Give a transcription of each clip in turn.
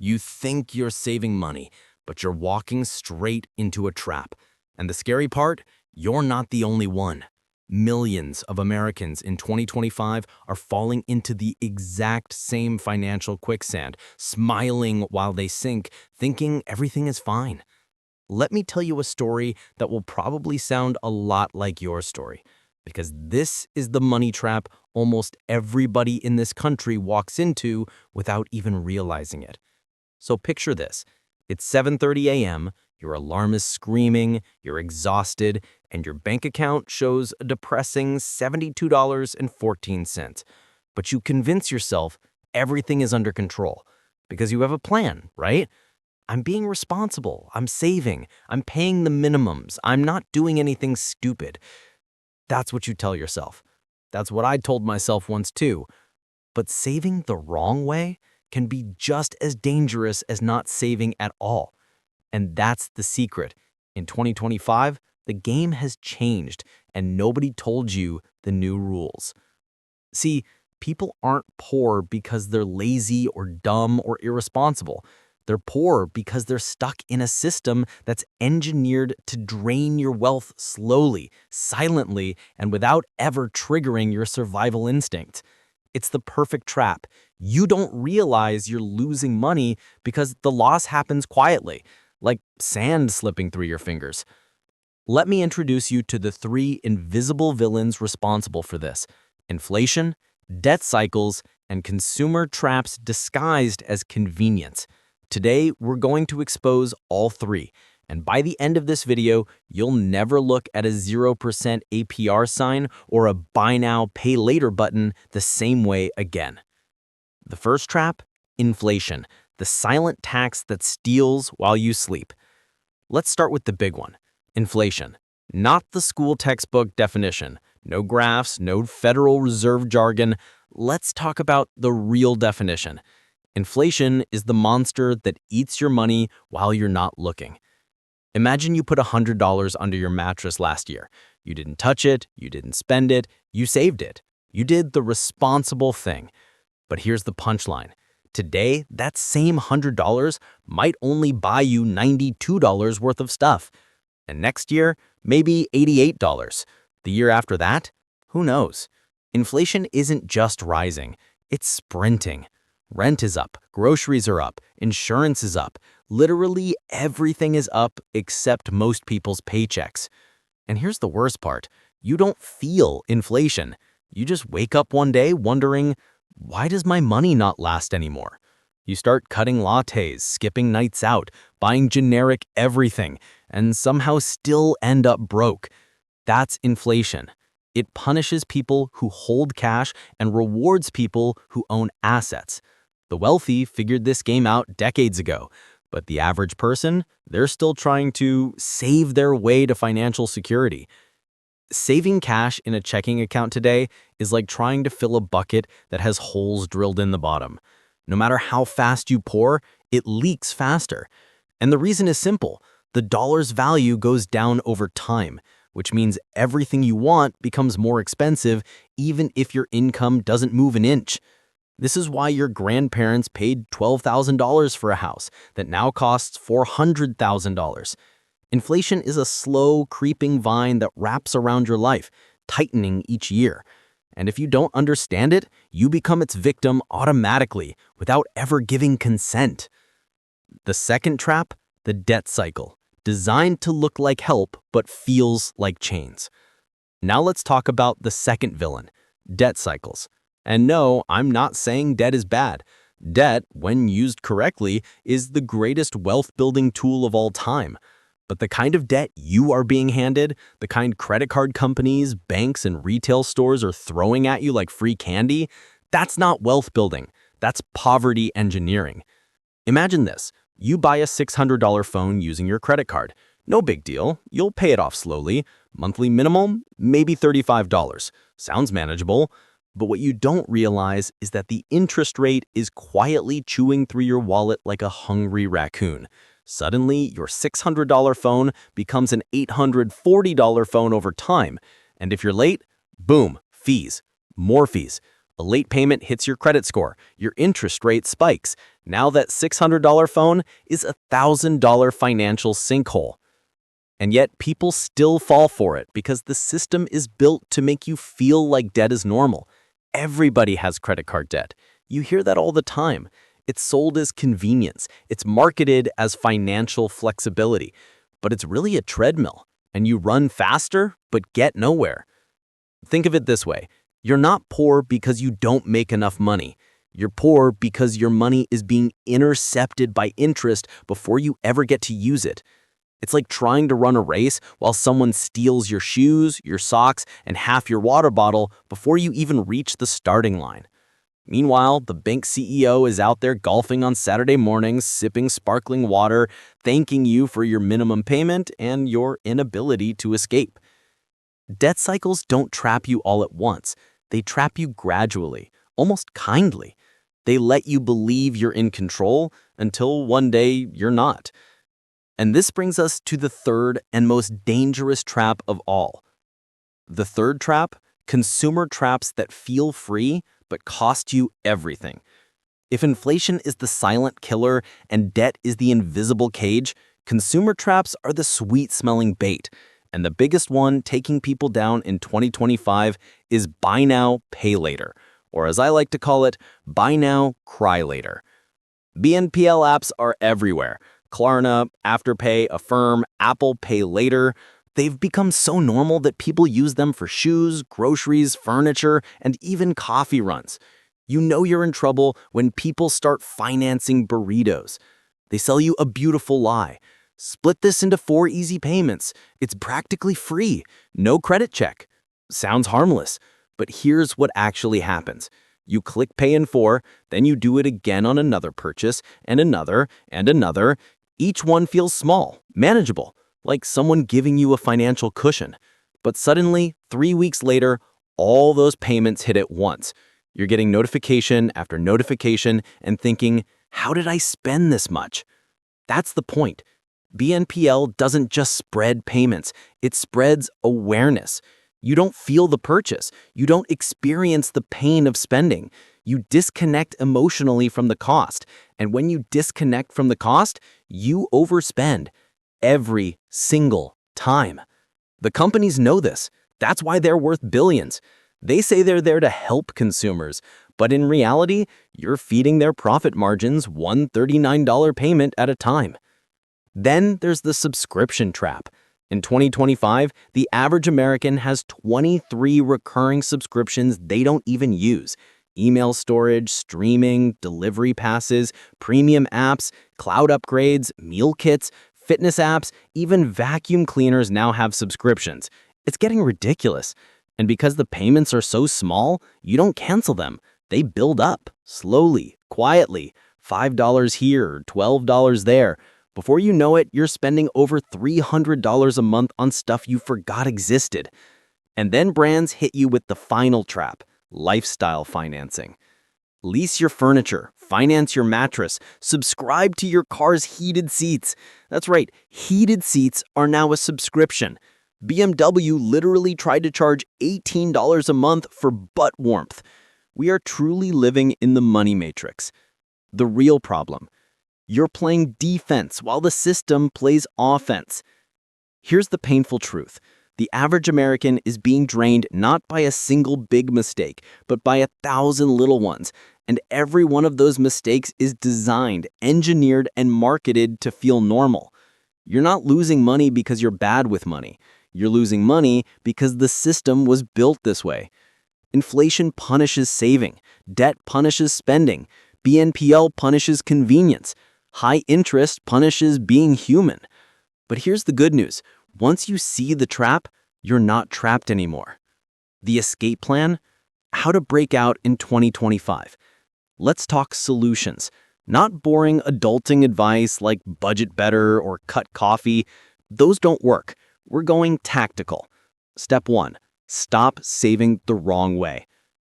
You think you're saving money, but you're walking straight into a trap. And the scary part, you're not the only one. Millions of Americans in 2025 are falling into the exact same financial quicksand, smiling while they sink, thinking everything is fine. Let me tell you a story that will probably sound a lot like your story, because this is the money trap almost everybody in this country walks into without even realizing it. So picture this. It's 7:30 a.m., your alarm is screaming, you're exhausted, and your bank account shows a depressing $72.14. But you convince yourself everything is under control because you have a plan, right? I'm being responsible, I'm saving, I'm paying the minimums, I'm not doing anything stupid. That's what you tell yourself. That's what I told myself once too. But saving the wrong way can be just as dangerous as not saving at all. And that's the secret. In 2025, the game has changed, and nobody told you the new rules. See, people aren't poor because they're lazy or dumb or irresponsible. They're poor because they're stuck in a system that's engineered to drain your wealth slowly, silently, and without ever triggering your survival instinct. It's the perfect trap. You don't realize you're losing money because the loss happens quietly, like sand slipping through your fingers. Let me introduce you to the three invisible villains responsible for this: inflation, debt cycles, and consumer traps disguised as convenience. Today, we're going to expose all three, and by the end of this video, you'll never look at a 0% APR sign or a buy now, pay later button the same way again. The first trap, inflation, the silent tax that steals while you sleep. Let's start with the big one, inflation. Not the school textbook definition, no graphs, no Federal Reserve jargon. Let's talk about the real definition. Inflation is the monster that eats your money while you're not looking. Imagine you put $100 under your mattress last year. You didn't touch it, you didn't spend it, you saved it. You did the responsible thing. But here's the punchline. Today, that same $100 might only buy you $92 worth of stuff. And next year, maybe $88. The year after that, who knows? Inflation isn't just rising, it's sprinting. Rent is up, groceries are up, insurance is up. Literally everything is up except most people's paychecks. And here's the worst part. You don't feel inflation. You just wake up one day wondering, why does my money not last anymore? You start cutting lattes, skipping nights out, buying generic everything, and somehow still end up broke. That's inflation. It punishes people who hold cash and rewards people who own assets. The wealthy figured this game out decades ago, but the average person, they're still trying to save their way to financial security. Saving cash in a checking account today is like trying to fill a bucket that has holes drilled in the bottom. No matter how fast you pour, it leaks faster. And the reason is simple. The dollar's value goes down over time, which means everything you want becomes more expensive even if your income doesn't move an inch. This is why your grandparents paid $12,000 for a house that now costs $400,000. Inflation is a slow, creeping vine that wraps around your life, tightening each year. And if you don't understand it, you become its victim automatically, without ever giving consent. The second trap, the debt cycle, designed to look like help but feels like chains. Now let's talk about the second villain, debt cycles. And no, I'm not saying debt is bad. Debt, when used correctly, is the greatest wealth-building tool of all time. But the kind of debt you are being handed, the kind credit card companies, banks, and retail stores are throwing at you like free candy, that's not wealth building. That's poverty engineering. Imagine this. You buy a $600 phone using your credit card. No big deal. You'll pay it off slowly. Monthly minimum, maybe $35. Sounds manageable. But what you don't realize is that the interest rate is quietly chewing through your wallet like a hungry raccoon. Suddenly, your $600 phone becomes an $840 phone over time. And if you're late, boom, fees, more fees. A late payment hits your credit score, your interest rate spikes. Now that $600 phone is a $1,000 financial sinkhole. And yet people still fall for it because the system is built to make you feel like debt is normal. Everybody has credit card debt. You hear that all the time. It's sold as convenience. It's marketed as financial flexibility. But it's really a treadmill, and you run faster but get nowhere. Think of it this way. You're not poor because you don't make enough money. You're poor because your money is being intercepted by interest before you ever get to use it. It's like trying to run a race while someone steals your shoes, your socks, and half your water bottle before you even reach the starting line. Meanwhile, the bank CEO is out there golfing on Saturday mornings, sipping sparkling water, thanking you for your minimum payment and your inability to escape. Debt cycles don't trap you all at once. They trap you gradually, almost kindly. They let you believe you're in control until one day you're not. And this brings us to the third and most dangerous trap of all. The third trap: consumer traps that feel free but cost you everything. If inflation is the silent killer and debt is the invisible cage, consumer traps are the sweet-smelling bait. And the biggest one taking people down in 2025 is buy now, pay later, or as I like to call it, buy now, cry later. BNPL apps are everywhere. Klarna, Afterpay, Affirm, Apple Pay Later. They've become so normal that people use them for shoes, groceries, furniture, and even coffee runs. You know you're in trouble when people start financing burritos. They sell you a beautiful lie. Split this into 4 easy payments. It's practically free. No credit check. Sounds harmless, but here's what actually happens. You click pay in 4, then you do it again on another purchase, and another, and another. Each one feels small, manageable, like someone giving you a financial cushion. But suddenly, 3 weeks later, all those payments hit at once. You're getting notification after notification and thinking, how did I spend this much? That's the point. BNPL doesn't just spread payments, it spreads awareness. You don't feel the purchase. You don't experience the pain of spending. You disconnect emotionally from the cost. And when you disconnect from the cost, you overspend. Every single time. The companies know this. That's why they're worth billions. They say they're there to help consumers, but in reality, you're feeding their profit margins one $39 payment at a time. Then there's the subscription trap. In 2025, the average American has 23 recurring subscriptions they don't even use. Email storage, streaming, delivery passes, premium apps, cloud upgrades, meal kits, fitness apps, even vacuum cleaners now have subscriptions. It's getting ridiculous. And because the payments are so small, you don't cancel them. They build up, slowly, quietly, $5 here, $12 there. Before you know it, you're spending over $300 a month on stuff you forgot existed. And then brands hit you with the final trap: lifestyle financing. Lease your furniture, finance your mattress, subscribe to your car's heated seats. That's right, heated seats are now a subscription. BMW literally tried to charge $18 a month for butt warmth. We are truly living in the money matrix. The real problem: you're playing defense while the system plays offense. Here's the painful truth. The average American is being drained not by a single big mistake, but by 1,000 little ones. And every one of those mistakes is designed, engineered, and marketed to feel normal. You're not losing money because you're bad with money. You're losing money because the system was built this way. Inflation punishes saving. Debt punishes spending. BNPL punishes convenience. High interest punishes being human. But here's the good news. Once you see the trap, you're not trapped anymore. The escape plan? How to break out in 2025. Let's talk solutions. Not boring adulting advice like budget better or cut coffee. Those don't work. We're going tactical. Step 1. Stop saving the wrong way.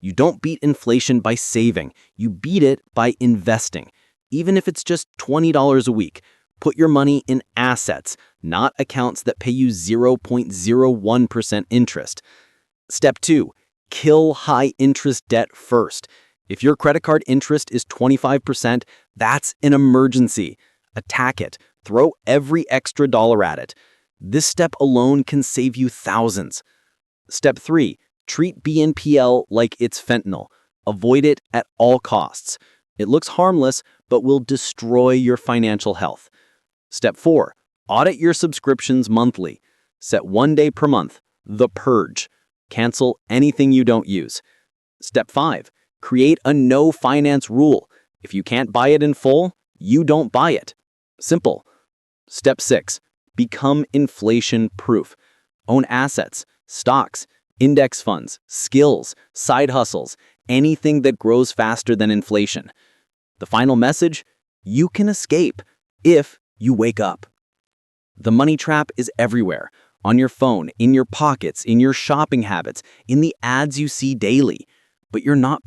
You don't beat inflation by saving. You beat it by investing. Even if it's just $20 a week, put your money in assets, not accounts that pay you 0.01% interest. Step 2. Kill high-interest debt first. If your credit card interest is 25%, that's an emergency. Attack it. Throw every extra dollar at it. This step alone can save you thousands. Step 3. Treat BNPL like it's fentanyl. Avoid it at all costs. It looks harmless, but will destroy your financial health. Step 4. Audit your subscriptions monthly. Set one day per month, the purge. Cancel anything you don't use. Step 5. Create a no finance rule. If you can't buy it in full, you don't buy it. Simple. Step 6. Become inflation-proof. Own assets, stocks, index funds, skills, side hustles, anything that grows faster than inflation. The final message: you can escape if you wake up. The money trap is everywhere. On your phone, in your pockets, in your shopping habits, in the ads you see daily. But you're not